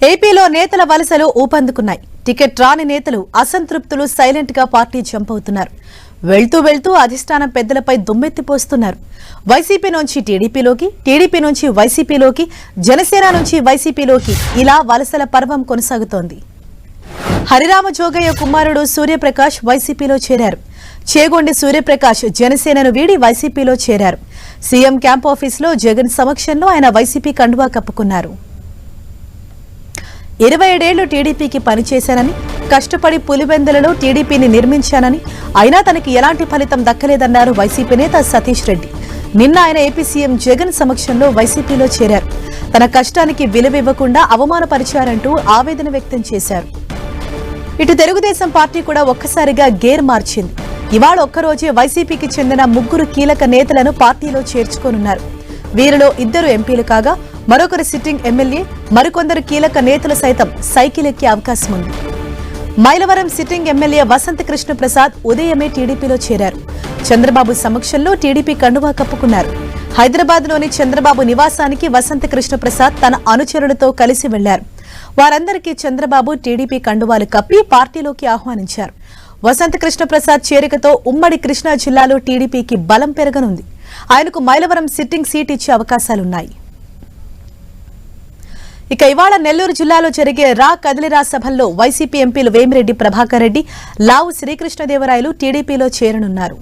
ఏపీలో నేతల వలసలు ఊపందుకున్నాయి. టికెట్ రాని నేతలు అసంతృప్తులు సైలెంట్ గా పార్టీ జంప్ అవుతున్నారు. వెళ్తూ అధిష్టానం పెద్దలపై దుమ్మెత్తిపోస్తున్నారు. వైసీపీ నుంచి టీడీపీలోకి, టీడీపీ నుంచి వైసీపీలోకి, జనసేన నుంచి వైసీపీలోకి ఇలా వలసల పర్వం కొనసాగుతోంది. హరిరామ జోగయ్య కుమారుడు సూర్యప్రకాష్ వైసీపీలో చేరారు. చేగొండి సూర్యప్రకాష్ జనసేనను వీడి వైసీపీలో చేరారు. సీఎం క్యాంప్ ఆఫీసులో జగన్ సమక్షంలో ఆయన వైసీపీ కండువా కప్పుకున్నారు. 27 ఏళ్లు టీడీపీకి పనిచేశానని, కష్టపడి పులివెందులలో టీడీపీని నిర్మించానని, అయినా తనకి ఎలాంటి ఫలితం దక్కలేదన్నారు వైసీపీ నేత సతీష్ రెడ్డి. నిన్న ఆయన ఏపీ సీఎం జగన్ సమక్షంలో వైసీపీలో చేరారు. తన కష్టానికి విలువివ్వకుండా అవమానపరిచారంటూ ఆవేదన వ్యక్తం చేశారు. ఇటు తెలుగుదేశం పార్టీ కూడా ఒక్కసారిగా గేర్ మార్చింది. ఇవాళ ఒక్కరోజే వైసీపీకి చెందిన 3 కీలక నేతలను పార్టీలో చేర్చుకోనున్నారు. వీరిలో 2 ఎంపీలు కాగా మరొకరు సిట్టింగ్ ఎమ్మెల్యే, మరికొందరు కీలక నేతలు సైతం సైకిల్ ఎక్కే అవకాశం ఉంది. మైలవరం సిట్టింగ్ ఎమ్మెల్యే వసంత కృష్ణ ప్రసాద్ ఉదయమే టీడీపీలో చేరారు. చంద్రబాబు సమక్షంలో టీడీపీ కండువా కప్పుకున్నారు. హైదరాబాద్లోని చంద్రబాబు నివాసానికి వసంత కృష్ణ ప్రసాద్ తన అనుచరులతో కలిసి వెళ్లారు. వారందరికీ చంద్రబాబు టీడీపీ కండువాలు కప్పి పార్టీలోకి ఆహ్వానించారు. వసంత కృష్ణ ప్రసాద్ చేరికతో ఉమ్మడి కృష్ణా జిల్లాలో టీడీపీకి బలం పెరగనుంది. ఆయనకు మైలవరం సిట్టింగ్ సీట్ ఇచ్చే అవకాశాలున్నాయి. ఇక ఇవాళ నెల్లూరు జిల్లాలో జరిగే రా కదిలిరా సభల్లో వైసీపీ ఎంపీలు వేమిరెడ్డి ప్రభాకర్ రెడ్డి, లావు శ్రీకృష్ణదేవరాయలు టీడీపీలో చేరనున్నారు.